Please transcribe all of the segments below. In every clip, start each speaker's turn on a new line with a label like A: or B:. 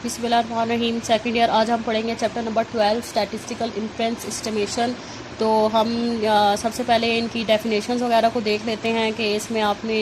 A: बिस्मिल्लाहिर्रहमानिर्रहीम। Second year. आज हम पढ़ेंगे chapter number 12 statistical inference estimation. तो हम सबसे पहले इनकी डेफिनेशंस वगैरह को देख लेते हैं कि इसमें आपने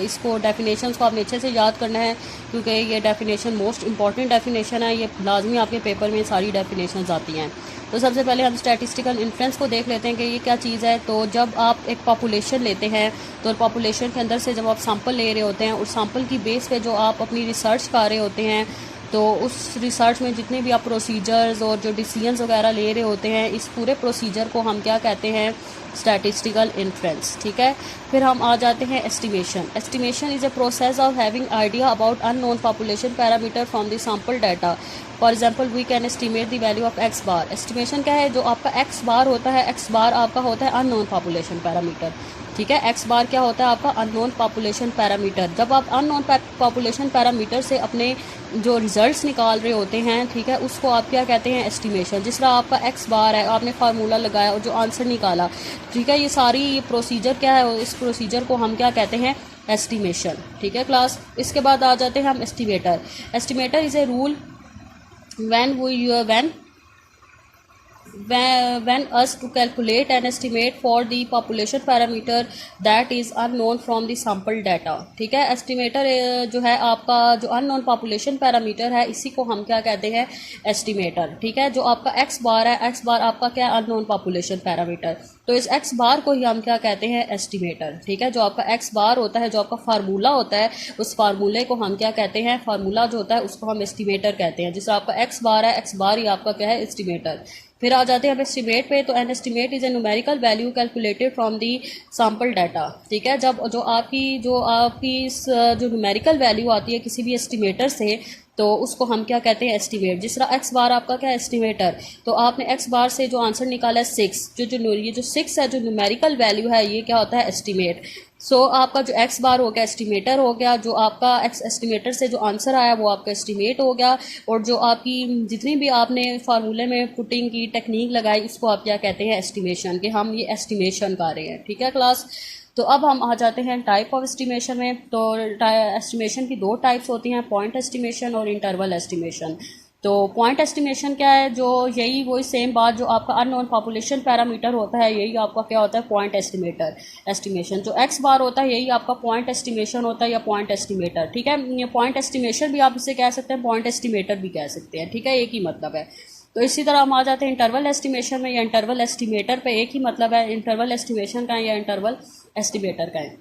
A: इसको डेफिनेशंस को आपने अच्छे से याद करना है, क्योंकि ये डेफिनेशन मोस्ट इंपॉर्टेंट डेफिनेशन है। ये लाजमी आपके पेपर में सारी डेफिनेशंस आती हैं। तो सबसे पहले हम स्टैटिस्टिकल इन्फ्रेंस को देख लेते हैं कि ये क्या चीज़ है। तो जब आप एक पॉपुलेशन लेते हैं तो पॉपुलेशन के अंदर से जब आप सैंपल ले रहे होते हैं और सैंपल की बेस पे जो आप अपनी रिसर्च कर रहे होते हैं, तो उस रिसर्च में जितने भी आप प्रोसीजर्स और जो डिसीजंस वगैरह ले रहे होते हैं, इस पूरे प्रोसीजर को हम क्या कहते हैं, स्टैटिस्टिकल इन्फ्रेंस। ठीक है। फिर हम आ जाते हैं estimation. Estimation is a process of having idea about unknown population parameter from the sample data. For example we can estimate the value of x bar. Estimation क्या है, जो आपका एक्स बार होता है, एक्स बार आपका होता है अननोन पॉपुलेशन पैरामीटर। ठीक है। एक्स बार क्या होता है, आपका अननोन पॉपुलेशन पैरामीटर। जब आप अननोन पॉपुलेशन पैरामीटर से अपने जो रिजल्ट्स निकाल रहे होते हैं, ठीक है, उसको आप क्या कहते हैं, एस्टिमेशन। जिस तरह आपका एक्स बार है, आपने फार्मूला लगाया और जो आंसर निकाला, ठीक है, ये सारी ये प्रोसीजर क्या है, इस प्रोसीजर को हम क्या कहते हैं, एस्टिमेशन। ठीक है क्लास। इसके बाद आ जाते हैं हम estimator. Estimator is a rule when us to calculate an estimate for the population parameter that is unknown from the sample data। ठीक है। एस्टिमेटर जो है आपका जो अननोन पॉपुलेशन पैरामीटर है, इसी को हम क्या कहते हैं, एस्टिमेटर। ठीक है। जो आपका एक्स बार है, एक्स बार आपका क्या है, अननोन पॉपुलेशन पैरामीटर। तो इस एक्स बार को ही हम क्या कहते हैं, एस्टिमेटर। ठीक है। जो आपका एक्स बार होता है, जो आपका फार्मूला होता है, उस फार्मूले को हम क्या कहते हैं, फार्मूला जो होता है उसको हम एस्टिमेटर कहते हैं। जिससे आपका एक्स बार है, एक्स बार ही आपका क्या है, एस्टिमेटर। फिर आ जाते हैं हम एस्टिमेट पे। तो an estimate is a numerical value calculated from the sample data. ठीक है। जब जो आपकी जो न्यूमेरिकल वैल्यू आती है किसी भी एस्टिमेटर से, तो उसको हम क्या कहते हैं, एस्टिमेट। जिस तरह एक्स बार आपका क्या है, एस्टिमेटर। तो आपने एक्स बार से जो आंसर निकाला है 6, ये जो 6 है, जो न्यूमेरिकल वैल्यू है, ये क्या होता है, एस्टिमेट। सो आपका जो एक्स बार हो गया, एस्टिमेटर हो गया। जो आपका एक्स एस्टिमेटर से जो आंसर आया वो आपका एस्टिमेट हो गया। और जो आपकी जितनी भी आपने फार्मूले में पुटिंग की टेक्निक लगाई, इसको आप क्या कहते हैं, एस्टिमेशन। कि हम ये एस्टिमेशन कर रहे हैं। ठीक है क्लास। तो अब हम आ जाते हैं टाइप ऑफ एस्टिमेशन में। तो एस्टिमेशन की 2 टाइप्स होती हैं, पॉइंट एस्टिमेशन और इंटरवल एस्टिमेशन। तो पॉइंट एस्टिमेशन क्या है, जो यही वही सेम बात, जो आपका अननोन पॉपुलेशन पैरामीटर होता है, यही आपका क्या होता है, पॉइंट एस्टिमेशन। जो एक्स बार होता है, यही आपका पॉइंट एस्टिमेशन होता है या पॉइंट एस्टिमेटर। ठीक है। ये पॉइंट एस्टिमेशन भी आप इसे कह सकते हैं, पॉइंट एस्टिमेटर भी कह सकते हैं। ठीक है। एक ही मतलब है। तो इसी तरह हम आ जाते हैं इंटरवल एस्टिमेशन में या इंटरवल एस्टिमेटर पे। एक ही मतलब है, इंटरवल एस्टिमेशन का है या इंटरवल एस्टिमेटर का है।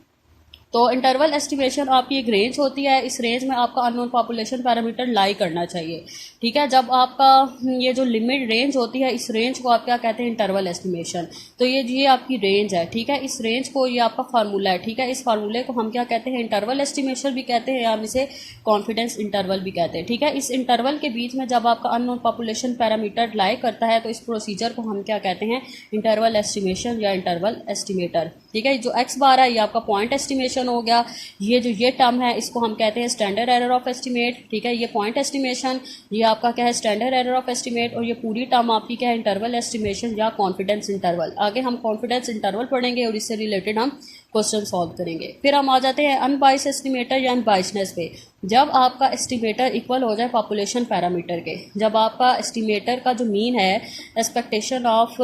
A: तो इंटरवल एस्टिमेशन आपकी एक रेंज होती है, इस रेंज में आपका अननोन पॉपुलेशन पैरामीटर लाई करना चाहिए। ठीक है। जब आपका ये जो लिमिट रेंज होती है, इस रेंज को आप क्या कहते हैं, इंटरवल एस्टिमेशन। तो ये आपकी रेंज है। ठीक है। इस रेंज को, ये आपका फार्मूला है। ठीक है। इस फार्मूले को हम क्या कहते हैं, इंटरवल एस्टिमेशन भी कहते हैं या हम इसे कॉन्फिडेंस इंटरवल भी कहते हैं। ठीक है। इस इंटरवल के बीच में जब आपका अननोन पॉपुलेशन पैरामीटर लाई करता है, तो इस प्रोसीजर को हम क्या कहते हैं, इंटरवल एस्टिमेशन या इंटरवल एस्टिमेटर। ठीक है। जो एक्स बार है, ये आपका पॉइंट एस्टिमेशन हो गया। ये टर्म है, इसको हम कहते हैं स्टैंडर्ड एरर ऑफ एस्टिमेट। ठीक है। ये पॉइंट एस्टिमेशन, ये आपका क्या है, स्टैंडर्ड एरर ऑफ एस्टिमेट। और ये पूरी टर्म आपकी क्या है, इंटरवल एस्टिमेशन या कॉन्फिडेंस इंटरवल। आगे हम कॉन्फिडेंस इंटरवल पढ़ेंगे और इससे रिलेटेड हम क्वेश्चन सॉल्व करेंगे। फिर हम आ जाते हैं अनबाइस एस्टिमेटर या अनबाइसनेस पे। जब आपका एस्टिमेटर इक्वल हो जाए पॉपुलेशन पैरामीटर के, जब आपका एस्टिमेटर का जो मीन है, एक्सपेक्टेशन ऑफ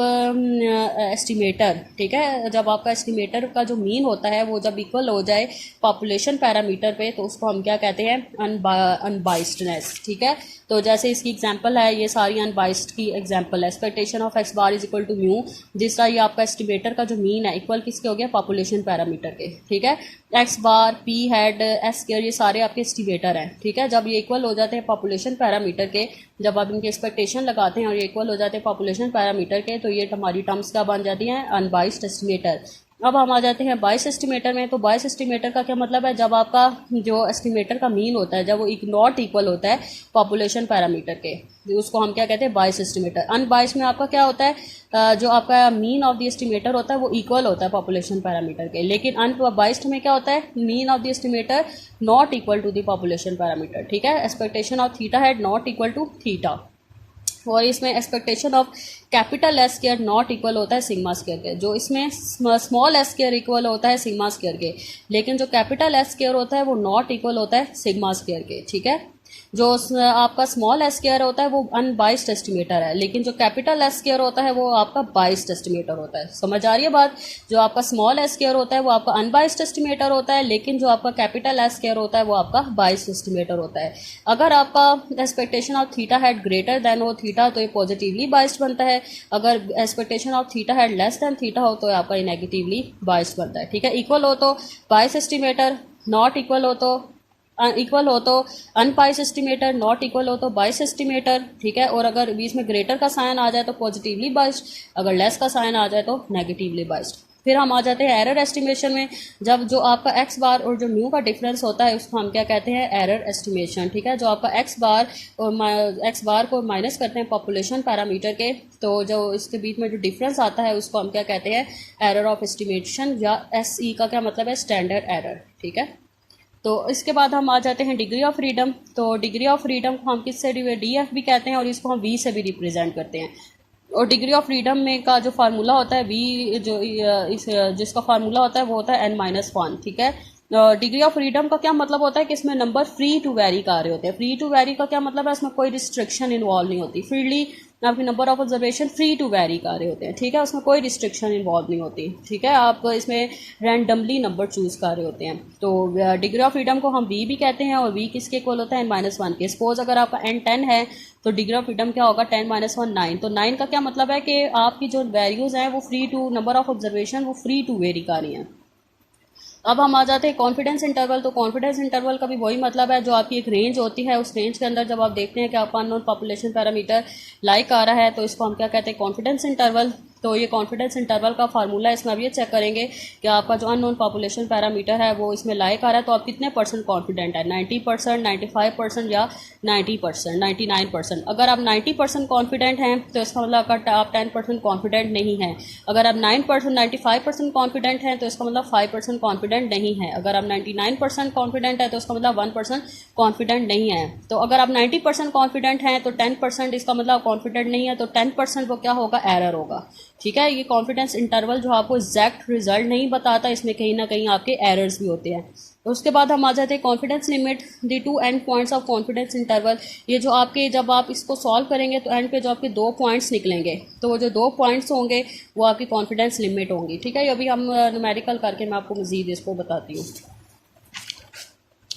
A: एस्टिमेटर, ठीक है, जब आपका एस्टिमेटर का जो मीन होता है वो जब इक्वल हो जाए पॉपुलेशन पैरामीटर पे, तो उसको हम क्या कहते हैं, अनबाइस्डनेस। ठीक है। तो जैसे इसकी एग्जांपल है, ये सारी अनबाइस्ड की एग्जांपल है। Expectation of x bar is equal to mu. जिस तरह ये आपका एस्टिमेटर का जो मीन है, इक्वल किसके हो गया, पॉपुलेशन पैरामीटर के। ठीक है। एक्स बार, पी हेड, एस स्क्वायर, ये सारे आपके एस्टिमेटर हैं। ठीक है। जब ये इक्वल हो जाते हैं पॉपुलेशन पैरामीटर के, जब आप इनके एक्सपेक्टेशन लगाते हैं और ये इक्वल हो जाते हैं पॉपुलेशन पैरामीटर के, तो ये हमारी टर्म्स क्या बन जाती हैं, अनबाइस्ड एस्टिमेटर। अब हम आ जाते हैं बाइस एस्टिमेटर में। तो बाइस एस्टिमेटर का क्या मतलब है, जब आपका जो एस्टिमेटर का मीन होता है, जब वो नॉट इक्वल होता है पॉपुलेशन पैरामीटर के, उसको हम क्या कहते हैं, बाइस एस्टिमेटर। अनबाइस में आपका क्या होता है, जो आपका मीन ऑफ द एस्टिमेटर होता है वो इक्वल होता है पॉपुलेशन पैरामीटर के। लेकिन अनबाइस्ड में क्या होता है, mean of the estimator not equal to the population parameter. ठीक है। Expectation of theta hat not equal to theta. और इसमें expectation of capital s square not equal होता है सिग्मा स्क्वायर के। जो इसमें स्मॉल एस स्क्वायर इक्वल होता है सिग्मा स्क्वायर के, लेकिन जो कैपिटल एस स्क्वायर होता है वो नॉट इक्वल होता है सिग्मा स्क्वायर के। ठीक है। जो आपका स्मॉल एस स्क्वायर होता है वो अनबाइस्ड एस्टिमेटर है, लेकिन जो कैपिटल एस स्क्वायर होता है वो आपका बाइस्ड एस्टिमेटर होता है। समझ आ रही है बात? जो आपका स्मॉल एस स्क्वायर होता है वो आपका अनबाइस्ड एस्टिमेटर होता है, लेकिन जो आपका कैपिटल एस स्क्वायर होता है वो आपका बाइस्ड एस्टिमेटर होता है। अगर आपका expectation of theta had greater than हो थीटा तो ये पॉजिटिवली बाइस्ड बनता है, अगर expectation of theta had less than theta हो तो आपका ये नेगेटिवली बाइस्ड बनता है। ठीक है, इक्वल हो तो बाइस्ड एस्टिमेटर, नॉट इक्वल हो तो अनबाइस्ड एस्टिमेटर, नॉट इक्वल हो तो बाइस्ड एस्टिमेटर। ठीक है, और अगर बीच में ग्रेटर का साइन आ जाए तो पॉजिटिवली बाइस्ड, अगर लेस का साइन आ जाए तो नेगेटिवली बाइस्ड। फिर हम आ जाते हैं एरर एस्टिमेशन में। जब जो आपका एक्स बार और जो म्यू का डिफरेंस होता है उसको हम क्या कहते हैं? Error estimation. ठीक है, जो आपका एक्स बार को माइनस करते हैं पॉपुलेशन पैरामीटर के, तो जो इसके बीच में जो डिफरेंस आता है उसको हम क्या कहते हैं? एरर ऑफ एस्टिमेशन, या एसई का क्या मतलब है? Standard error. ठीक है, तो इसके बाद हम आ जाते हैं डिग्री ऑफ फ्रीडम। तो डिग्री ऑफ फ्रीडम को हम किससे DF भी कहते हैं और इसको हम V से भी रिप्रेजेंट करते हैं। और डिग्री ऑफ फ्रीडम में का जो फार्मूला होता है V, जो जिसका फार्मूला होता है वो होता है n-1। ठीक है, डिग्री ऑफ फ्रीडम का क्या मतलब होता है कि इसमें नंबर फ्री टू वेरी का रहे होते हैं। फ्री टू वेरी का क्या मतलब है? इसमें कोई रिस्ट्रिक्शन इन्वॉल्व नहीं होती। फ्रीली आपकी number of observation free to vary का रहे होते हैं। ठीक है, उसमें कोई रिस्ट्रिक्शन इन्वॉल्व नहीं होती। ठीक है, आप इसमें रैंडमली नंबर चूज कर रहे होते हैं। तो डिग्री ऑफ फ्रीडम को हम V भी कहते हैं, और V किसके इक्वल होता है? n-1 के। सपोज अगर आपका n 10 है तो डिग्री ऑफ फ्रीडम क्या होगा? 10-1 9। तो 9 का क्या मतलब है कि आपकी जो वैल्यूज़ हैं वो free to, number of observation वो फ्री टू वेरी कर रही हैं। अब हम आ जाते हैं कॉन्फिडेंस इंटरवल। तो कॉन्फिडेंस इंटरवल का भी वही मतलब है, जो आपकी एक रेंज होती है, उस रेंज के अंदर जब आप देखते हैं कि आपका अननोन पॉपुलेशन पैरामीटर लाइक आ रहा है तो इसको हम क्या कहते हैं? Confidence interval. तो ये कॉन्फिडेंस इंटरवल का फार्मूला है, इसमें अब ये चेक करेंगे कि आपका जो अननोन पॉपुलेशन पैरामीटर है वो इसमें लाइक आ रहा है तो आप कितने % कॉन्फिडेंट है? 90%, 95% या 90%, 99%। अगर आप 90% कॉन्फिडेंट हैं तो इसका मतलब आप 10% कॉन्फिडेंट नहीं हैं। अगर आप 9% 95% कॉन्फिडेंट हैं तो इसका मतलब 5% कॉन्फिडेंट नहीं है। अगर आप 99% कॉन्फिडेंट है तो इसका मतलब 1% कॉन्फिडेंट नहीं है। तो अगर आप 90% कॉन्फिडेंट हैं तो 10% इसका मतलब कॉन्फिडेंट नहीं है, तो 10% वो क्या होगा? एरर होगा। ठीक है, ये कॉन्फिडेंस इंटरवल जो आपको एग्जैक्ट रिजल्ट नहीं बताता, इसमें कहीं ना कहीं आपके एरर्स भी होते हैं। तो उसके बाद हम आ जाते हैं confidence limit, the two and points of confidence interval. ये जो आपके, जब आप इसको सॉल्व करेंगे तो एंड पे जो आपके 2 पॉइंट्स निकलेंगे, तो वो जो 2 पॉइंट्स होंगे वो आपकी कॉन्फिडेंस लिमिट होंगी। ठीक है, ये अभी हम न्यूमेरिकल करके मैं आपको मजीद इसको बताती हूँ।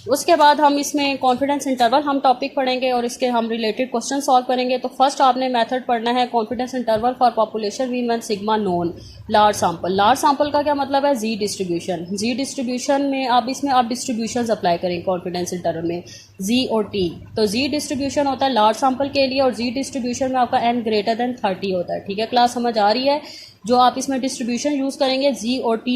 A: उसके बाद हम इसमें कॉन्फिडेंस इंटरवल हम टॉपिक पढ़ेंगे और इसके हम रिलेटेड क्वेश्चन सॉल्व करेंगे। तो फर्स्ट आपने मेथड पढ़ना है confidence interval for population mean when sigma known large sample. Large sample का क्या मतलब है? जी डिस्ट्रीब्यूशन। जी डिस्ट्रीब्यूशन में आप डिस्ट्रीब्यूशन अप्लाई करेंगे कॉन्फिडेंस इंटरवल में, जी और टी। तो जी डिस्ट्रीब्यूशन होता है लार्ज सैंपल के लिए, और जी डिस्ट्रीब्यूशन में आपका n ग्रेटर देन 30 होता है। ठीक है, क्लास समझ आ रही है? जो आप इसमें डिस्ट्रीब्यूशन यूज़ करेंगे जी और टी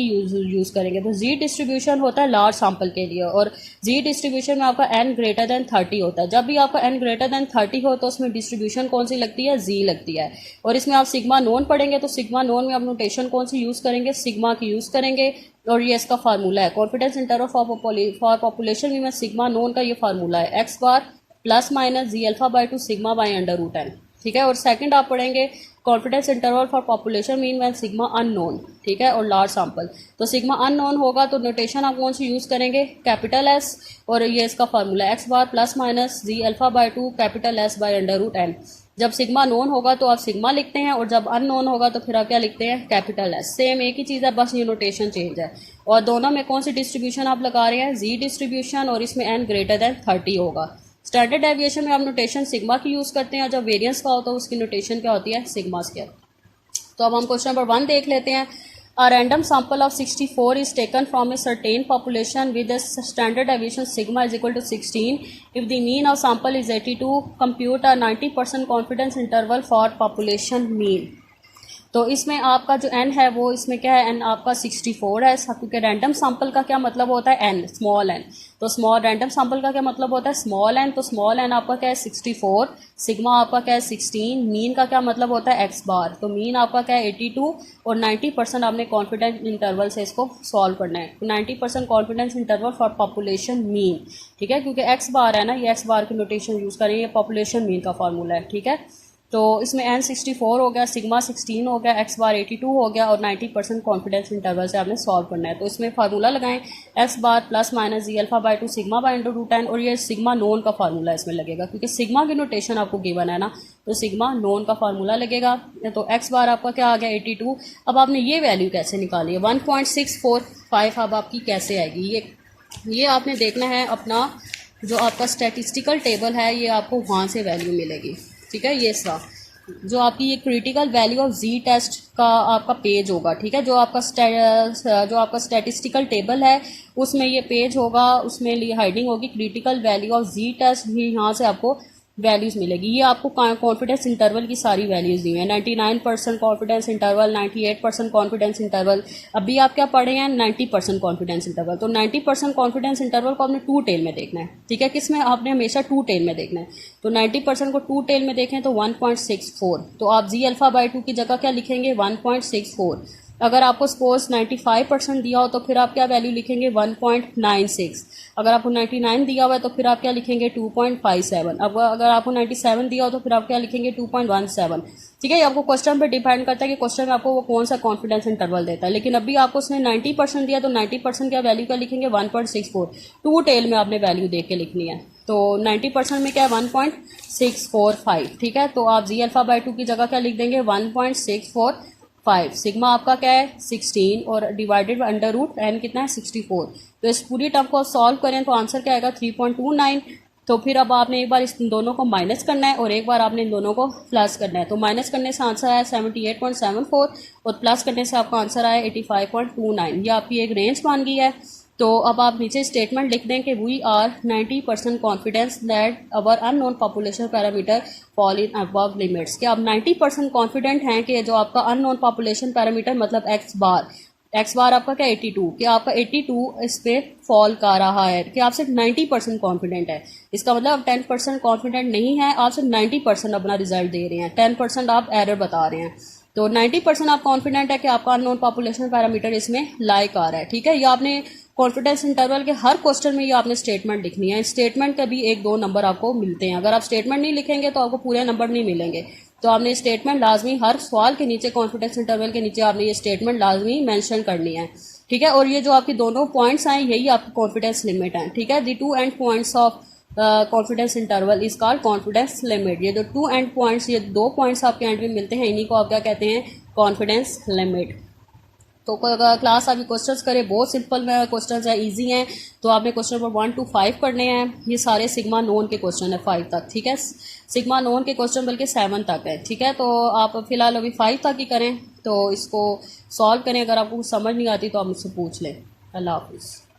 A: यूज़ करेंगे। तो जी डिस्ट्रीब्यूशन होता है लार्ज सैंपल के लिए, और जी डिस्ट्रीब्यूशन में आपका n ग्रेटर देन 30 होता है। जब भी आपका n ग्रेटर देन 30 हो तो उसमें डिस्ट्रीब्यूशन कौन सी लगती है? जी लगती है। और इसमें आप सिग्मा नोन पढ़ेंगे तो सिग्मा नोन में आप नोटेशन कौन सी यूज़ करेंगे? सिग्मा की यूज़ करेंगे, और ये इसका फार्मूला है कॉन्फिडेंस इंटरवल फॉर पॉपुलेशन में सिग्मा नोन का ये फार्मूला है, x bar plus minus z alpha by 2 sigma by √n। ठीक है, और सेकंड आप पढ़ेंगे confidence interval for population mean when sigma unknown. ठीक है, और लार्ज सैंपल। तो सिग्मा अननोन होगा तो नोटेशन आप कौन सी यूज़ करेंगे? कैपिटल एस, और ये इसका formula x bar plus minus z alpha by 2 capital S by √n। जब सिग्मा नोन होगा तो आप सिग्मा लिखते हैं, और जब अननोन होगा तो फिर आप क्या लिखते हैं? Capital S. सेम एक ही चीज़ है, बस ये नोटेशन चेंज है। और दोनों में कौन सी डिस्ट्रीब्यूशन आप लगा रहे हैं? जी डिस्ट्रीब्यूशन, और इसमें n ग्रेटर देन 30 होगा। स्टैंडर्ड डेविएशन में आप नोटेशन सिग्मा की यूज़ करते हैं, और जब वेरिएंस का होता है उसकी नोटेशन क्या होती है? Sigma square. तो अब हम क्वेश्चन नंबर 1 देख लेते हैं। A random sample of 64 is taken from a certain population with a standard deviation sigma is equal to 16. If the mean of sample is 82, compute a 90% confidence interval for population mean. तो इसमें आपका जो n है वो इसमें क्या है? n आपका 64 है, क्योंकि रैंडम सैंपल का क्या मतलब होता है? n, small n। तो स्मॉल रैंडम सैंपल का क्या मतलब होता है? Small n। तो स्मॉल n आपका क्या है? 64। सिग्मा आपका क्या है? 16। मीन का क्या मतलब होता है? x बार। तो मीन आपका क्या है? 82, और 90% आपने कॉन्फिडेंस इंटरवल से इसको सॉल्व करना है। 90% confidence interval for population mean. ठीक है, क्योंकि x बार है ना, ये x बार की नोटेशन यूज़ करेंगे, पॉपुलेशन मीन का फार्मूला है। ठीक है, तो इसमें n64 हो गया, सिग्मा 16 हो गया, x बार 82 हो गया और 90% कॉन्फिडेंस इंटरवल से आपने सॉल्व करना है। तो इसमें फार्मूला लगाएं x bar plus minus z alpha by 2 sigma by into 2 और ये सिग्मा नोन का फार्मूला इसमें लगेगा, क्योंकि सिग्मा की नोटेशन आपको गिवन है ना, तो सिग्मा नोन का फार्मूला लगेगा। तो x बार आपका क्या आ गया 82। अब आपने ये वैल्यू कैसे निकाली है 1.645 अब आपकी कैसे आएगी, ये आपने देखना है अपना जो आपका स्टैटिस्टिकल टेबल है, ये आपको वहाँ से वैल्यू मिलेगी। ठीक है, ये सा जो आपकी ये critical value of ji test का आपका पेज होगा। ठीक है, जो आपका स्टैटिस्टिकल टेबल है उसमें ये पेज होगा, उसमें हाइडिंग होगी critical value of ji test, ही यहाँ से आपको वैल्यूज़ मिलेगी। ये आपको कॉन्फिडेंस इंटरवल की सारी वैल्यूज़ दी हुई है, 99% कॉन्फिडेंस इंटरवल, 98% कॉन्फिडेंस इंटरवल। अभी आप क्या पढ़े हैं 90% कॉन्फिडेंस इंटरवल। तो 90% कॉन्फिडेंस इंटरवल को आपने टू टेल में देखना है। ठीक है, किस में आपने हमेशा टू टेल में देखना है। तो 90% को टू टेल में देखें तो 1.64। तो आप जी अल्फा बाई 2 की जगह क्या लिखेंगे 1.64। अगर आपको सपोज 95% दिया हो तो फिर आप क्या वैल्यू लिखेंगे 1.96। अगर आपको 99 दिया हुआ है तो फिर आप क्या लिखेंगे 2.57। अब अगर आपको 97 दिया हो तो फिर आप क्या लिखेंगे 2.17। ठीक है, ये आपको क्वेश्चन पे डिपेंड करता है कि क्वेश्चन में आपको वो कौन सा कॉन्फिडेंस इंटरवल देता है। लेकिन अभी आपको उसने 90% दिया तो 90% क्या वैल्यू क्या लिखेंगे 1.64। टू टेल में आपने वैल्यू देख के लिखनी है। तो 90% में क्या है 1.645। ठीक है, तो आप जी अल्फा बाई 2 की जगह क्या लिख देंगे 1.645। सिग्मा आपका क्या है 16 और divided by under root n कितना है 64। तो इस पूरी टर्म को सॉल्व करें तो आंसर क्या आएगा 3.29। तो फिर अब आपने एक बार इस दोनों को माइनस करना है और एक बार आपने इन दोनों को प्लस करना है। तो माइनस करने से आंसर आया 78.74 और प्लस करने से आपका आंसर आया 85.29। ये आपकी एक रेंज बन गई है। तो अब आप नीचे स्टेटमेंट लिख दें कि we are 90% confidence that our unknown population parameter fall in above limits. कि आप 90% कॉन्फिडेंट हैं कि जो आपका अननोन पॉपुलेशन पैरामीटर मतलब एक्स बार आपका क्या 82, कि आपका 82 इस पे फॉल कर रहा है, कि आप सिर्फ 90% कॉन्फिडेंट है। इसका मतलब आप 10% कॉन्फिडेंट नहीं है, आप सिर्फ 90% अपना रिजल्ट दे रहे हैं, 10% आप एरर बता रहे हैं। तो 90% आप कॉन्फिडेंट है कि आपका अननोन पॉपुलेशन पैरामीटर इसमें लाइक आ रहा है। ठीक है, ये आपने कॉन्फिडेंस इंटरवल के हर क्वेश्चन में ये आपने स्टेटमेंट लिखनी है। स्टेटमेंट के भी 1-2 नंबर आपको मिलते हैं। अगर आप स्टेटमेंट नहीं लिखेंगे तो आपको पूरे नंबर नहीं मिलेंगे। तो आपने स्टेटमेंट लाजमी हर सवाल के नीचे कॉन्फिडेंस इंटरवल के नीचे आपने ये स्टेटमेंट लाजमी मेंशन करनी है। ठीक है, और ये जो आपकी दोनों पॉइंट्स हैं यही आपकी कॉन्फिडेंस लिमिट है। ठीक है, the two and points of confidence interval is called confidence limit. ये जो टू एंड पॉइंट्स, ये 2 पॉइंट्स आपके एंड में मिलते हैं, इन्हीं को आप क्या कहते हैं कॉन्फिडेंस लिमिट। तो क्लास अभी क्वेश्चंस करें, बहुत सिंपल में क्वेश्चंस है, इजी हैं। तो आपने क्वेश्चन नंबर 1 to 5 करने हैं। ये सारे सिग्मा नोन के क्वेश्चन है 5 तक। ठीक है, सिग्मा नोन के क्वेश्चन बल्कि 7 तक है। ठीक है, तो आप फिलहाल अभी 5 तक ही करें। तो इसको सॉल्व करें, अगर आपको कुछ समझ नहीं आती तो आप मुझसे पूछ लें। अल्लाह हाफिज़।